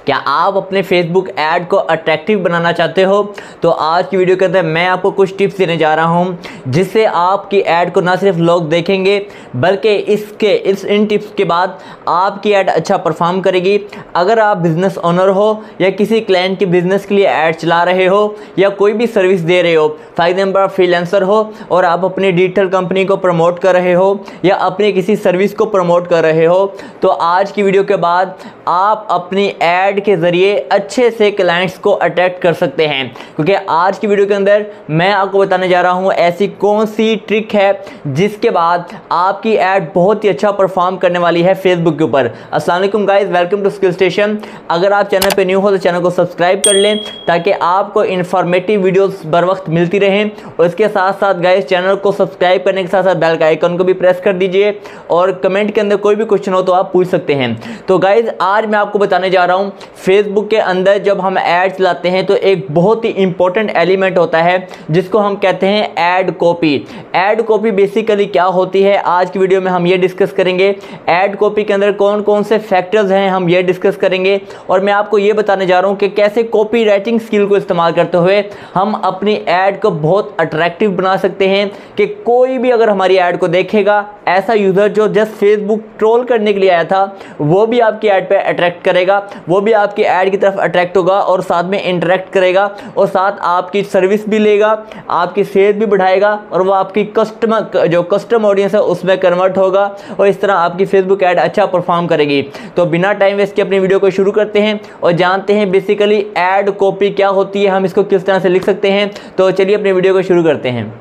क्या आप अपने फेसबुक ऐड को अट्रैक्टिव बनाना चाहते हो? तो आज की वीडियो के अंदर मैं आपको कुछ टिप्स देने जा रहा हूं जिससे आपकी ऐड को ना सिर्फ लोग देखेंगे बल्कि इन टिप्स के बाद आपकी ऐड अच्छा परफॉर्म करेगी। अगर आप बिजनेस ओनर हो या किसी क्लाइंट के बिजनेस के लिए ऐड चला रहे हो या कोई भी सर्विस दे रहे हो, फॉर एग्जाम्पल आप फ्रीलांसर हो और आप अपनी डिजिटल कंपनी को प्रमोट कर रहे हो या अपनी किसी सर्विस को प्रमोट कर रहे हो, तो आज की वीडियो के बाद आप अपनी ऐड के ज़रिए अच्छे से क्लाइंट्स को अट्रैक्ट कर सकते हैं। क्योंकि आज की वीडियो के अंदर मैं आपको बताने जा रहा हूं ऐसी कौन सी ट्रिक है जिसके बाद आपकी ऐड बहुत ही अच्छा परफॉर्म करने वाली है फेसबुक के ऊपर। अस्सलाम वालेकुम guys, welcome to Skill Station. अगर आप चैनल पे न्यू हो तो चैनल को सब्सक्राइब कर लें ताकि आपको इन्फॉर्मेटिव वीडियोस बर वक्त मिलती रहें। और इसके साथ साथ गाइस चैनल को सब्सक्राइब करने के साथ साथ बेल का आइकन को भी प्रेस कर दीजिए और कमेंट के अंदर कोई भी क्वेश्चन हो तो आप पूछ सकते हैं। तो गाइस आज मैं आपको बताने जा रहा हूं फेसबुक के अंदर जब हम ऐड चलाते हैं तो एक बहुत ही इंपॉर्टेंट एलिमेंट होता है जिसको हम कहते हैं add copy. Add copy basically क्या होती है आज की वीडियो में हम ये डिस्कस करेंगे। ऐड कॉपी के अंदर कौन कौन से फैक्टर्स हैं हम ये डिस्कस करेंगे और मैं आपको ये बताने जा रहा हूं कि कैसे कॉपी राइटिंग स्किल को इस्तेमाल करते हुए हम अपनी ऐड को बहुत अट्रैक्टिव बना सकते हैं कि कोई भी अगर हमारी ऐड को देखेगा, ऐसा यूजर जो जस्ट फेसबुक ट्रोल करने के लिए आया था वो भी आपकी ऐड पे अट्रैक्ट करेगा, वो भी आपकी ऐड की तरफ अट्रैक्ट होगा और साथ में इंटरेक्ट करेगा और साथ आपकी सर्विस भी लेगा, आपकी सेल भी बढ़ाएगा और वो आपकी कस्टम ऑडियंस है उसमें कन्वर्ट होगा और इस तरह आपकी फेसबुक ऐड अच्छा परफॉर्म करेगी। तो बिना टाइम वेस्ट के अपनी वीडियो को शुरू करते हैं और जानते हैं बेसिकली ऐड कॉपी क्या होती है, हम इसको किस तरह से लिख सकते हैं। तो चलिए अपनी वीडियो को शुरू करते हैं।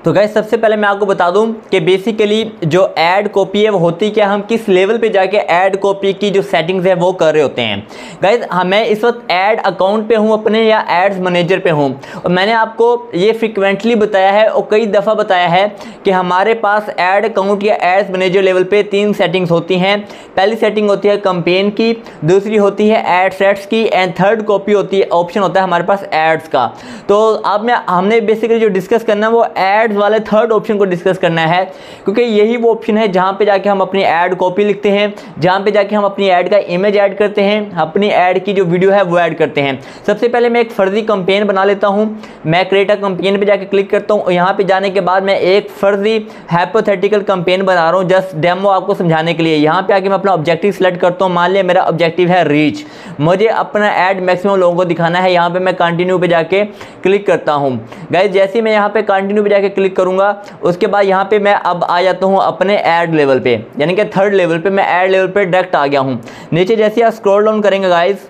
तो गाइस सबसे पहले मैं आपको बता दूं कि बेसिकली जो ऐड कॉपी है वो होती क्या, हम किस लेवल पे जाके ऐड कॉपी की जो सेटिंग्स है वो कर रहे होते हैं। गाइस मैं इस वक्त ऐड अकाउंट पे हूं अपने या एड्स मैनेजर पे हूं और मैंने आपको ये फ्रिक्वेंटली बताया है और कई दफ़ा बताया है कि हमारे पास ऐड अकाउंट या एड्स मैनेजर लेवल पे 3 सेटिंग्स होती हैं। पहली सेटिंग होती है कंपेन की, दूसरी होती है एड सेट्स की एंड थर्ड कॉपी होती है, ऑप्शन होता है हमारे पास एड्स का। तो अब हमने बेसिकली जो डिस्कस करना है वो एड्स वाले थर्ड ऑप्शन को डिस्कस करना है क्योंकि यही वो ऑप्शन है जहां पे जाके हम अपनी ऐड कॉपी लिखते हैं, जहां पे जाके हम अपनी ऐड का इमेज ऐड करते हैं, अपनी ऐड की जो वीडियो है वो ऐड करते हैं। सबसे पहले मैं एक फर्जी कंपेन बना लेता हूं। मैं क्रिएट अ कंपेन पे जाके क्लिक करता हूं और यहां पे जाने के बाद मैं एक फर्जी हाइपोथेटिकल कंपेन बना रहा हूं जस्ट डेमो आपको समझाने के लिए। यहां पे आके मैं अपना ऑब्जेक्टिव सेलेक्ट करता हूं। मान लिया मेरा ऑब्जेक्टिव है रीच, मुझे अपना ऐड मैक्सिमम लोगों को दिखाना है। यहां पे मैं कंटिन्यू पे जाके क्लिक करता हूं। गाइस जैसे ही मैं यहां पे कंटिन्यू पे जाके क्लिक करूंगा उसके बाद यहां पे मैं अब आ जाता हूं अपने ऐड लेवल पे, यानी कि थर्ड लेवल पे। मैं ऐड लेवल पे डायरेक्ट आ गया हूं। नीचे जैसे आप स्क्रॉल डाउन करेंगे गाइस,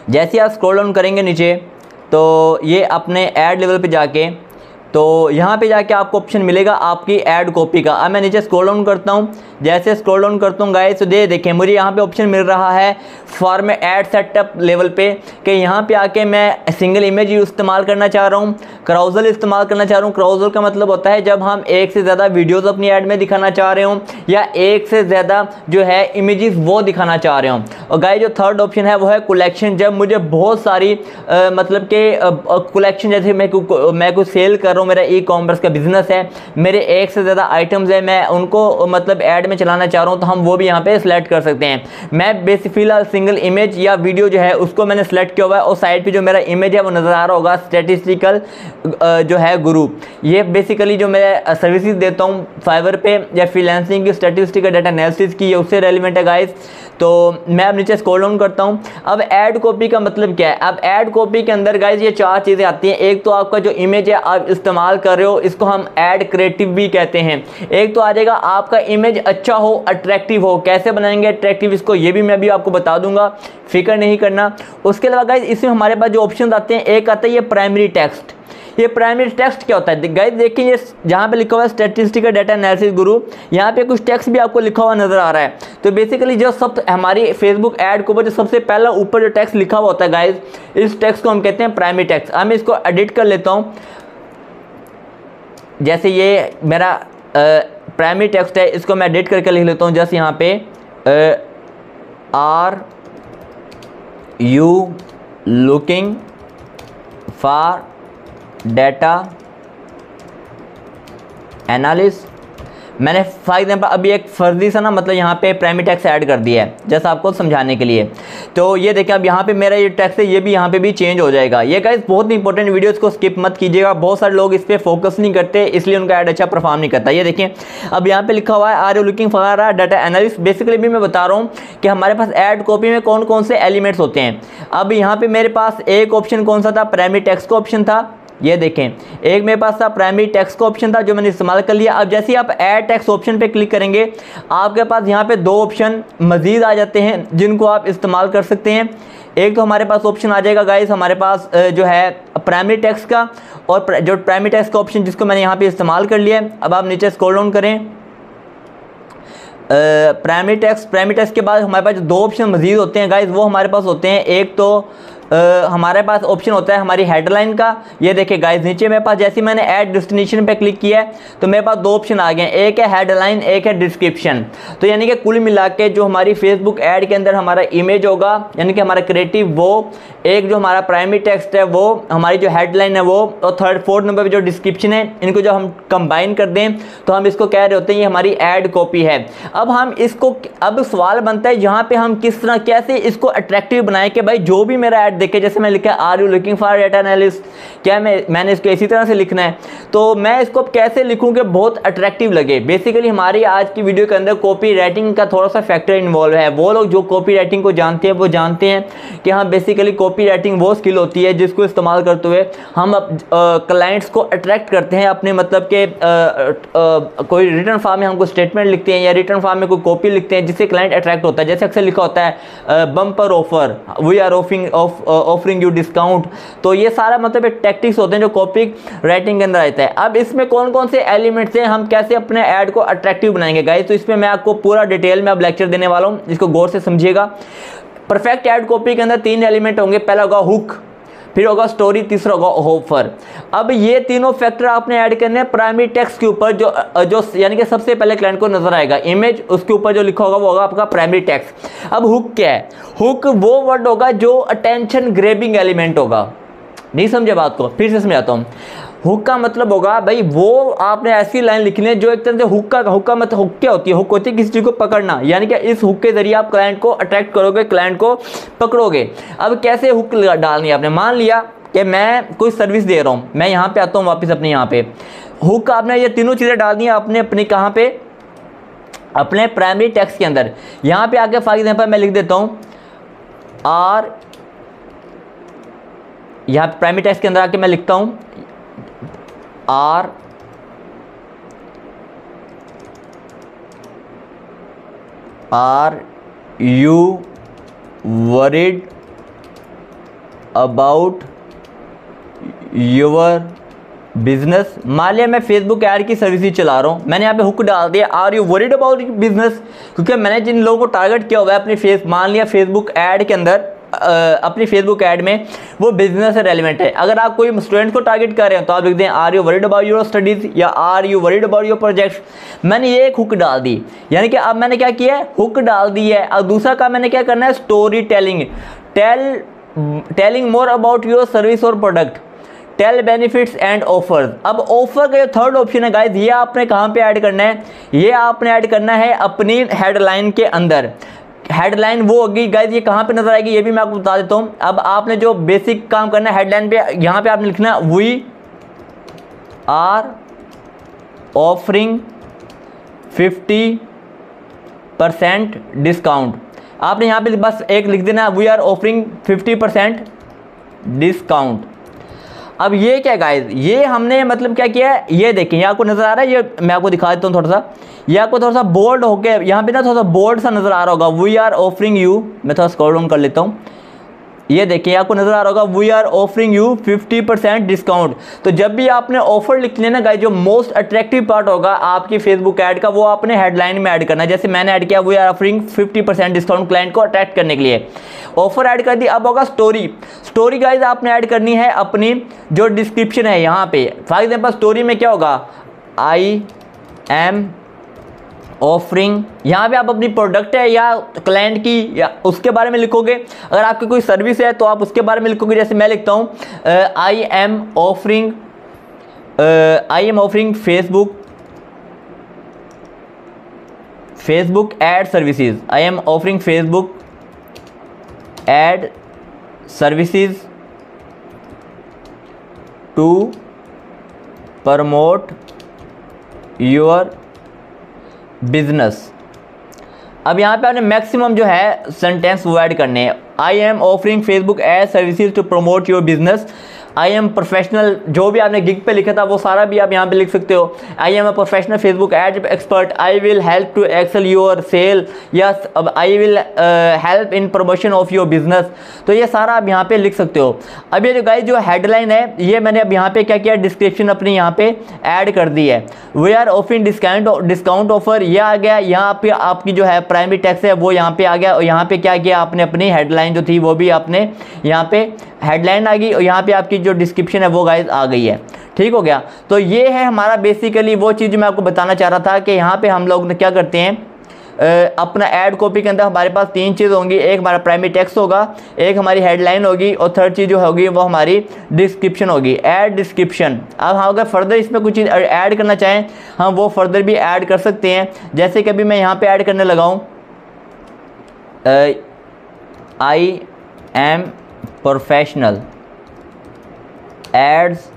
जैसे आप स्क्रॉल डाउन करेंगे नीचे तो ये अपने ऐड लेवल पे जाके तो यहाँ पे जाके आपको ऑप्शन मिलेगा आपकी ऐड कॉपी का। अब मैं नीचे स्क्रॉल डाउन करता हूँ, जैसे स्क्रॉल डाउन करता हूँ गाइस तो देखें मुझे यहाँ पे ऑप्शन मिल रहा है फॉर में ऐड सेटअप लेवल पे कि यहाँ पे आके मैं सिंगल इमेज इस्तेमाल करना चाह रहा हूँ, क्राउजल इस्तेमाल करना चाह रहा हूँ। क्राउजल का मतलब होता है जब हम एक से ज़्यादा वीडियोज़ अपनी ऐड में दिखाना चाह रहे हों या एक से ज़्यादा जो है इमेजेस वो दिखाना चाह रहे हों। और गाइस जो थर्ड ऑप्शन है वो है कलेक्शन, जब मुझे बहुत सारी मतलब कि कलेक्शन, जैसे मैं कुछ सेल कर रहा हूं, मेरा ई कॉमर्स का बिजनेस है, मेरे एक से ज़्यादा आइटम्स है, मैं उनको मतलब ऐड में चलाना चाह रहा हूं तो हम वो भी यहाँ पे सिलेक्ट कर सकते हैं। मैं बेसिक फिलहाल सिंगल इमेज या वीडियो जो है उसको मैंने सेलेक्ट किया हुआ है और साइड पे जो मेरा इमेज है वो नज़र आ रहा होगा स्टैटिस्टिकल जो है ग्रुप। ये बेसिकली जो मैं सर्विसेज देता हूँ फाइवर पे या फ्रीलांसिंग की स्टैटिस्टिकल डाटा एनालिसिस की, उससे रेलिवेंट है गाइस। तो मैं अब नीचे स्क्रॉल डाउन करता हूँ। अब ऐड कॉपी का मतलब क्या है? अब ऐड कॉपी के अंदर गाइस ये 4 चीज़ें आती हैं। एक तो आपका जो इमेज है आप इस्तेमाल कर रहे हो, इसको हम ऐड क्रिएटिव भी कहते हैं। एक तो आ जाएगा आपका इमेज अच्छा हो, अट्रैक्टिव हो। कैसे बनाएंगे अट्रैक्टिव इसको ये भी मैं भी आपको बता दूंगा, फिक्र नहीं करना। उसके अलावा गाइस इसमें हमारे पास जो ऑप्शन आते हैं, एक आता है ये प्राइमरी टेक्स्ट। ये प्राइमरी टेक्स्ट क्या होता है गाइस? देखिए ये जहाँ पे लिखा हुआ है स्टैटिस्टिकल डाटा एनालिसिस गुरु, यहाँ पे कुछ टेक्स्ट भी आपको लिखा हुआ नजर आ रहा है। तो बेसिकली जो सब हमारी फेसबुक ऐड के ऊपर जो सबसे पहला ऊपर जो टेक्स्ट लिखा हुआ होता है गाइस, इस टेक्स्ट को हम कहते हैं प्राइमरी टेक्स्ट। अब मैं इसको एडिट कर लेता हूँ। जैसे ये मेरा प्राइमरी टेक्स्ट है, इसको मैं एडिट करके लिख लेता हूँ जैसे यहाँ पे are you looking for data analyst. मैंने फॉर एग्जाम्पल अभी एक फर्जी सा ना मतलब यहाँ पे प्राइमरी टैक्स ऐड कर दिया है जैसा आपको समझाने के लिए। तो ये देखें अब यहाँ पे मेरा ये टैक्स है ये भी यहाँ पे भी चेंज हो जाएगा। ये गाइस बहुत इंपॉर्टेंट वीडियो, इसको स्किप मत कीजिएगा। बहुत सारे लोग इस पर फोकस नहीं करते इसलिए उनका ऐड अच्छा परफॉर्म नहीं करता। ये देखें अब यहाँ पे लिखा हुआ है are you looking for data analyst. Basically भी मैं बता रहा हूँ कि हमारे पास ऐड कॉपी में कौन कौन से एलिमेंट्स होते हैं। अब यहाँ पे मेरे पास एक ऑप्शन कौन सा था, प्राइमरी टैक्स का ऑप्शन था। ये देखें एक मेरे पास था प्राइमरी टैक्स का ऑप्शन था जो मैंने इस्तेमाल कर लिया। अब जैसे ही आप ऐड टैक्स ऑप्शन पे क्लिक करेंगे आपके पास यहाँ पे दो ऑप्शन मजीद आ जाते हैं जिनको आप इस्तेमाल कर सकते हैं। एक तो हमारे पास ऑप्शन आ जाएगा गाइस हमारे पास जो है प्राइमरी टैक्स का, और जो प्राइमरी टैक्स का ऑप्शन जिसको मैंने यहाँ पे इस्तेमाल कर लिया है। अब आप नीचे स्क्रॉल डाउन करें, प्राइमरी टैक्स के बाद हमारे पास जो दो ऑप्शन मजीद होते हैं गाइस वो हमारे पास होते हैं। एक तो हमारे पास ऑप्शन होता है हमारी हेडलाइन का। ये देखिए गाइस नीचे मेरे पास जैसे मैंने ऐड डेस्टिनेशन पे क्लिक किया है तो मेरे पास दो ऑप्शन आ गए हैं, एक है हेडलाइन एक है डिस्क्रिप्शन। तो यानी कि कुल मिला के जो हमारी फेसबुक ऐड के अंदर हमारा इमेज होगा यानी कि हमारा क्रिएटिव वो, एक जो हमारा प्राइमरी टेक्स्ट है वो, हमारी जो हेडलाइन है वो, और थर्ड फोर्थ नंबर पे जो डिस्क्रिप्शन है, इनको जब हम कंबाइन कर दें तो हम इसको कह रहे होते हैं ये हमारी ऐड कॉपी है। अब हम इसको, अब सवाल बनता है यहाँ पे हम किस तरह कैसे इसको अट्रैक्टिव बनाएं कि भाई जो भी मेरा ऐड देखे, जैसे मैं लिखा are you looking for data analyst, क्या मैंने इसको इसी तरह से लिखना है। तो मैं इसको कैसे लिखूं कि बहुत अट्रैक्टिव लगे। बेसिकली हमारी आज की वीडियो के अंदर कॉपी राइटिंग का थोड़ा सा फैक्टर इन्वॉल्व है। वो लोग जो कॉपी राइटिंग को जानते हैं वो जानते हैं कि हाँ बेसिकली कॉपी राइटिंग वो स्किल होती है जिसको इस्तेमाल करते हुए हम क्लाइंट्स को अट्रैक्ट करते हैं अपने मतलब के कोई रिटर्न फॉर्म में हमको स्टेटमेंट लिखते हैं या रिटर्न फॉर्म में कोई कॉपी लिखते हैं जिससे क्लाइंट अट्रैक्ट होता है। जैसे अक्सर लिखा होता है bumper offer, we are offering you discount. तो ये सारा मतलब एक टैक्टिक्स होते हैं जो कॉपी राइटिंग के अंदर आता है। अब इसमें कौन कौन से एलिमेंट्स हैं, हम कैसे अपने ऐड को अट्रैक्टिव बनाएंगे गाइस, तो इसमें मैं आपको पूरा डिटेल में अब लेक्चर देने वाला हूं, इसको गौर से समझिएगा। परफेक्ट ऐड कॉपी के अंदर तीन एलिमेंट होंगे, पहला होगा हुक, फिर होगा स्टोरी, तीसरा होगा ऑफर। अब ये तीनों फैक्टर आपने ऐड करने हैं प्राइमरी टेक्स्ट के ऊपर जो यानी कि सबसे पहले क्लाइंट को नजर आएगा इमेज, उसके ऊपर जो लिखा होगा वो होगा आपका प्राइमरी टेक्स्ट। अब हुक क्या है, हुक वो वर्ड होगा जो अटेंशन ग्रेबिंग एलिमेंट होगा। नहीं समझे बात को, फिर से समझाता हूँ। हुक का मतलब होगा भाई वो आपने ऐसी लाइन लिखनी है जो एक तरह से हुक का मतलब हुक क्या होती है, हुक होती है किसी चीज़ को पकड़ना, यानी कि इस हुक के जरिए आप क्लाइंट को अट्रैक्ट करोगे, क्लाइंट को पकड़ोगे। अब कैसे हुक डालनी है आपने, मान लिया कि मैं कोई सर्विस दे रहा हूँ, मैं यहाँ पे आता हूँ वापस अपने यहाँ पे, हुक आपने ये तीनों चीज़ें डालनी है आपने अपने कहाँ पे, अपने प्राइमरी टेक्स्ट के अंदर। यहाँ पे आके फॉर एग्जाम्पल मैं लिख देता हूँ आर, यहाँ प्राइमरी टेक्स्ट के अंदर आके मैं लिखता हूँ are you worried about your business. मान लिया मैं फेसबुक ऐड की सर्विस चला रहा हूँ, मैंने यहाँ पे हुक डाल दिया are you worried about business, क्योंकि मैंने जिन लोगों को टारगेट किया हुआ है अपनी मान लिया फेसबुक ऐड के अंदर, अपनी फेसबुक ऐड में वो बिजनेस से रेलिवेंट है। अगर आप कोई स्टूडेंट को टारगेट कर रहे हैं तो आप लिख दें are you worried about your studies या are you worried about your projects. मैंने ये एक हुक डाल दी, यानी कि अब मैंने क्या किया है, हुक डाल दी है। अब दूसरा काम मैंने क्या करना है, story telling, telling more about your service और product, tell benefits and offers. अब ऑफर का जो थर्ड ऑप्शन है गाइस, ये आपने कहाँ पे ऐड करना है, ये आपने ऐड करना है अपनी हेडलाइन के अंदर। हेडलाइन वो होगी गाइस, ये कहाँ पे नजर आएगी ये भी मैं आपको बता देता हूँ। अब आपने जो बेसिक काम करना है हेडलाइन पे, यहाँ पे आपने लिखना है वी आर ऑफरिंग 50% डिस्काउंट। आपने यहाँ पे बस एक लिख देना वी आर ऑफरिंग 50% डिस्काउंट। अब ये क्या गाइस, ये हमने मतलब क्या किया है, ये देखें ये आपको नजर आ रहा है, ये मैं आपको दिखा देता हूँ थोड़ा सा, ये आपको थोड़ा सा बोल्ड होके यहाँ पे ना थोड़ा सा बोल्ड सा नजर आ रहा होगा, वी आर ऑफरिंग यू, मैं थोड़ा स्क्रॉल डाउन कर लेता हूँ, ये देखिए आपको नजर आ रहा होगा we are offering you 50% discount. तो जब भी आपने ऑफर लिख लेना गाइस, जो मोस्ट अट्रैक्टिव पार्ट होगा आपकी फेसबुक ऐड का वो आपने हेडलाइन में ऐड करना है। जैसे मैंने ऐड किया we are offering 50% discount client को अट्रैक्ट करने के लिए, ऑफर ऐड कर दी। अब होगा स्टोरी, स्टोरी गाइस आपने ऐड करनी है अपनी जो डिस्क्रिप्शन है यहाँ पे। फॉर एग्जाम्पल स्टोरी में क्या होगा, आई एम ऑफरिंग, यहाँ पे आप अपनी प्रोडक्ट है या क्लाइंट की या उसके बारे में लिखोगे। अगर आपकी कोई सर्विस है तो आप उसके बारे में लिखोगे। जैसे मैं लिखता हूँ I am offering Facebook Facebook ad services, I am offering Facebook ad services to promote your business. अब यहाँ पे आपने मैक्सिमम जो है सेंटेंस वो ऐड करने हैं। I am offering Facebook ad services to promote your business, I am professional, जो भी आपने गिग पे लिखा था वो सारा भी आप यहाँ पे लिख सकते हो। I am a professional Facebook ad expert, I will help to excel your sale, yes अब I will help in promotion of your business. तो ये सारा आप यहाँ पे लिख सकते हो। अब ये जो गाइस जो हेडलाइन है ये मैंने अब यहाँ पे क्या किया, डिस्क्रिप्शन अपनी यहाँ पे ऐड कर दी है। We are offering discount offer, ये आ गया। यहाँ पे आपकी जो है प्राइमरी टैक्स है वो यहाँ पे आ गया। और यहाँ पे क्या किया आपने, अपनी हेडलाइन जो थी वो भी आपने यहाँ पे हेडलाइन आ गई और यहाँ पे आपकी जो डिस्क्रिप्शन है वो गाइस आ गई है। ठीक हो गया। तो ये है हमारा बेसिकली वो चीज़ जो मैं आपको बताना चाह रहा था कि यहाँ पे हम लोग क्या करते हैं, अपना ऐड कॉपी के अंदर हमारे पास तीन चीज़ होंगी। एक हमारा प्राइमरी टेक्स्ट होगा, एक हमारी हेडलाइन होगी और थर्ड चीज़ जो होगी वो हमारी डिस्क्रिप्शन होगी, ऐड डिस्क्रिप्शन। अब हम अगर फर्दर इसमें कुछ चीज़ ऐड करना चाहें हम वो फर्दर भी ऐड कर सकते हैं। जैसे कि अभी मैं यहाँ पे ऐड करने लगा हूँ, I am professional ads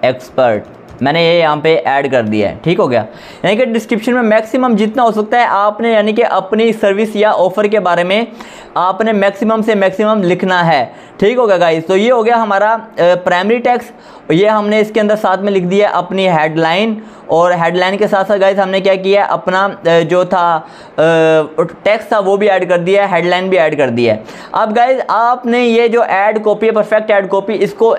expert, मैंने ये यहाँ पे ऐड कर दिया है। ठीक हो गया। यानी कि डिस्क्रिप्शन में मैक्सिमम जितना हो सकता है आपने यानी कि अपनी सर्विस या ऑफ़र के बारे में आपने मैक्सिमम से मैक्सिमम लिखना है। ठीक हो गया गाइस। तो ये हो गया हमारा प्राइमरी टेक्स्ट, ये हमने इसके अंदर साथ में लिख दिया अपनी हेडलाइन। और हेडलाइन के साथ साथ गाइस हमने क्या किया, अपना जो था टेक्स्ट था वो भी ऐड कर दिया, हेडलाइन भी ऐड कर दिया। अब गाइस आपने ये जो ऐड कॉपी है, परफेक्ट ऐड कॉपी, इसको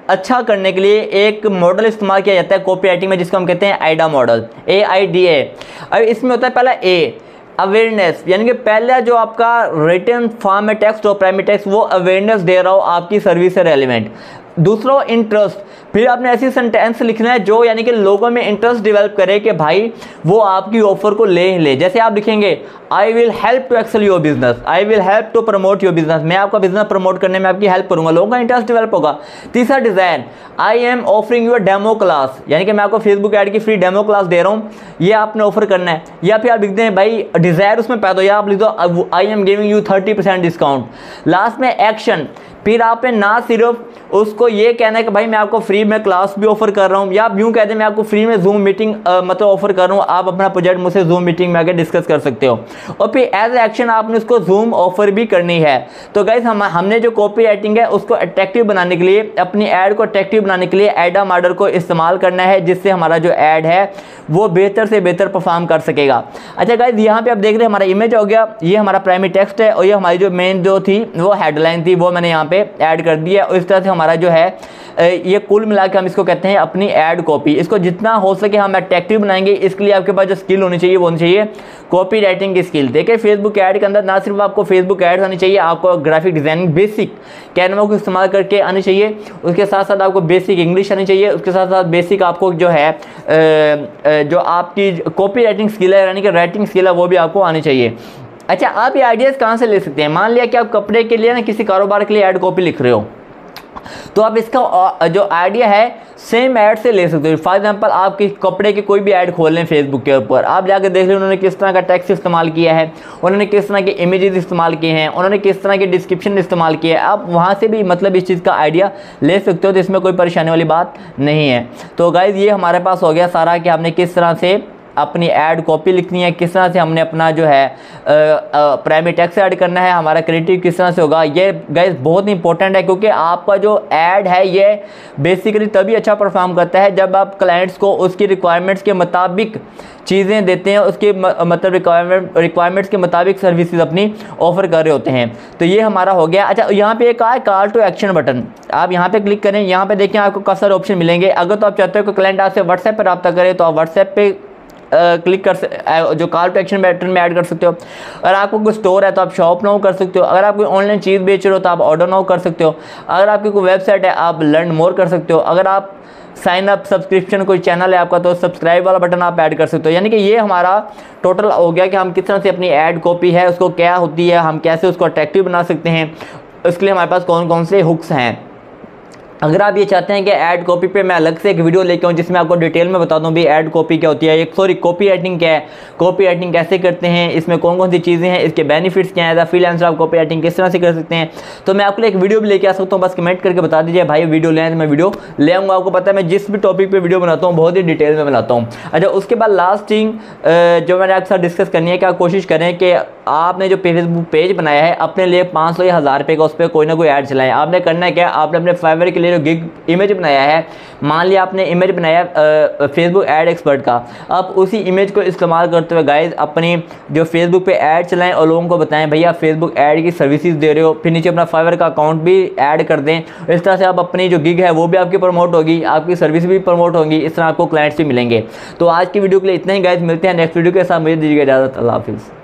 अच्छा करने के लिए एक मॉडल इस्तेमाल किया जाता है कॉपी राइटिंग में जिसको हम कहते हैं AIDA मॉडल, AIDA। अब इसमें होता है पहला ए, अवेयरनेस, यानी कि पहला जो आपका रिटन फॉर्म में टेक्स्ट और प्राइमरी टेक्स्ट वो अवेयरनेस दे रहा हो आपकी सर्विस से रेलिवेंट। दूसरा इंटरेस्ट, फिर आपने ऐसी सेंटेंस लिखना है जो यानी कि लोगों में इंटरेस्ट डेवलप करे कि भाई वो आपकी ऑफर को ले। जैसे आप लिखेंगे I will help to excel your business, I will help to promote your business, मैं आपका बिजनेस प्रमोट करने में आपकी हेल्प करूंगा, लोगों का इंटरेस्ट डेवलप होगा। तीसरा design, I am offering your demo class, यानी कि मैं आपको फेसबुक ऐड की फ्री डेमो क्लास दे रहा हूँ, ये आपने ऑफर करना है। या फिर आप लिखते हैं भाई डिज़ायर उसमें पैदा हो, या आप लिख दो I am giving you 30% discount. Last में एक्शन, फिर आपने ना सिर्फ उसको ये कहना है कि भाई मैं आपको फ्री में क्लास भी ऑफर कर रहा हूँ, या आप यूँ कहते हैं मैं आपको फ्री में जूम मीटिंग मतलब ऑफर कर रहा हूँ, आप अपना प्रोजेक्ट मुझसे जूम मीटिंग में आके डिस्कस कर सकते हो। और फिर एज एक्शन आपने उसको जूम ऑफर भी करनी है। तो गाइस हमने जो कॉपी राइटिंग है उसको अट्रैक्टिव बनाने के लिए, अपनी ऐड को अट्रैक्टिव बनाने के लिए AIDA मॉडल को इस्तेमाल करना है, जिससे हमारा जो ऐड है वो बेहतर से बेहतर परफॉर्म कर सकेगा। अच्छा गाइस यहाँ पे आप देख रहे हैं हमारा इमेज हो गया, ये हमारा प्राइमरी टेक्स्ट है और ये हमारी जो मेन जो थी वो हेडलाइन थी वो मैंने यहाँ पे ऐड कर दी है। और इस तरह से हमारा जो है ये कुल मिला के हम इसको कहते हैं अपनी ऐड कॉपी। इसको जितना हो सके हम अट्रैक्टिव बनाएंगे, इसके लिए आपके पास जो स्किल होनी चाहिए वो होनी चाहिए कॉपी राइटिंग की स्किल। देखिए फेसबुक ऐड के अंदर ना सिर्फ आपको फेसबुक ऐड्स आनी चाहिए, आपको ग्राफिक डिजाइनिंग बेसिक कैनवा को इस्तेमाल करके आनी चाहिए, उसके साथ साथ आपको बेसिक इंग्लिश आनी चाहिए, उसके साथ साथ बेसिक आपको जो है जो आपकी कॉपी राइटिंग स्किल है यानी कि राइटिंग स्किल है वो भी आपको आनी चाहिए। अच्छा आप ये आइडियाज़ कहाँ से ले सकते हैं? मान लिया कि आप कपड़े के लिए ना किसी कारोबार के लिए ऐड कॉपी लिख रहे हो, तो आप इसका जो आइडिया है सेम ऐड से ले सकते हो। फॉर एग्जांपल आप कपड़े के कोई भी ऐड खोल लें फेसबुक के ऊपर, आप जाकर देख लें उन्होंने किस तरह का टेक्स्ट इस्तेमाल किया है, उन्होंने किस तरह के इमेजेस इस्तेमाल किए हैं, उन्होंने किस तरह के डिस्क्रिप्शन इस्तेमाल किए हैं, आप वहाँ से भी मतलब इस चीज़ का आइडिया ले सकते हो। तो इसमें कोई परेशानी वाली बात नहीं है। तो गाइज़ ये हमारे पास हो गया सारा कि हमने किस तरह से अपनी ऐड कॉपी लिखनी है, किस तरह से हमने अपना जो है प्राइमरी टेक्स्ट ऐड करना है, हमारा क्रिएटिव किस तरह से होगा। ये गाइस बहुत इंपॉर्टेंट है क्योंकि आपका जो ऐड है ये बेसिकली तभी अच्छा परफॉर्म करता है जब आप क्लाइंट्स को उसकी रिक्वायरमेंट्स के मुताबिक चीज़ें देते हैं, उसके मतलब रिक्वायरमेंट्स के मुताबिक सर्विसेज अपनी ऑफर कर रहे होते हैं। तो ये हमारा हो गया। अच्छा यहाँ पे एक है कॉल टू एक्शन बटन, आप यहाँ पे क्लिक करें, यहाँ पे देखें आपको काफ़ी सारे ऑप्शन मिलेंगे। अगर तो आप चाहते हो कि क्लाइंट आपसे व्हाट्सएप पर रब्ता करे तो आप व्हाट्सएप पे क्लिक कर जो कॉल टू एक्शन बटन में ऐड कर सकते हो। अगर आपको कोई स्टोर है तो आप शॉप नाउ कर सकते हो। अगर आप कोई ऑनलाइन चीज़ बेच रहे हो तो आप ऑर्डर नाउ कर सकते हो। अगर आपकी कोई वेबसाइट है आप लर्न मोर कर सकते हो। अगर आप साइन अप सब्सक्रिप्शन कोई चैनल है आपका तो सब्सक्राइब वाला बटन आप ऐड कर सकते हो। यानी कि ये हमारा टोटल हो गया कि हम किस तरह से अपनी ऐड कॉपी है उसको क्या होती है, हम कैसे उसको अट्रैक्टिव बना सकते हैं, उसके लिए हमारे पास कौन कौन से हुक्स हैं। अगर आप ये चाहते हैं कि ऐड कॉपी पे मैं अलग से एक वीडियो लेके आऊँ जिसमें आपको डिटेल में बता दूँ भी ऐड कॉपी क्या होती है, एक सॉरी कॉपी राइटिंग क्या है, कॉपी राइटिंग कैसे करते हैं, इसमें कौन कौन सी चीज़ें हैं, इसके बेनिफिट्स क्या है, फ्रीलांसर आप कॉपी राइटिंग किस तरह से कर सकते हैं, तो मैं आपके लिए एक वीडियो भी लेके आ सकता हूँ। बस कमेंट करके बता दीजिए भाई वीडियो ले आए तो मैं वीडियो ले आऊँगा। आपको पता है मैं जिस भी टॉपिक पर वीडियो बनाता हूँ बहुत ही डिटेल में बनाता हूँ। अच्छा, उसके बाद लास्ट थिंग जो मैंने आपके साथ डिस्कस करनी है कि आप कोशिश करें कि आपने जो फेसबुक पेज बनाया है अपने लिए 500 या 1000 रुपये का उस पर कोई ना कोई ऐड चलाएं। आपने करना है क्या, आपने अपने फाइवर के लिए जो गिग इमेज बनाया है, मान लिया आपने इमेज बनाया फेसबुक ऐड एक्सपर्ट का, आप उसी इमेज को इस्तेमाल करते हुए गाइज अपनी जो फेसबुक पे ऐड चलाएं और लोगों को बताएं भैया फेसबुक ऐड की सर्विसेज दे रहे हो, फिर नीचे अपना फाइवर का अकाउंट भी ऐड कर दें। इस तरह से आप अपनी जो गिग है वो भी आपकी प्रमोट होगी, आपकी सर्विस भी प्रमोट होगी, इस तरह आपको क्लाइंट्स भी मिलेंगे। तो आज की वीडियो के लिए इतना ही गाइज, मिलते हैं नेक्स्ट वीडियो के साथ, मुझे दीजिएगा इजाज़त, अल्लाह हाफिज़।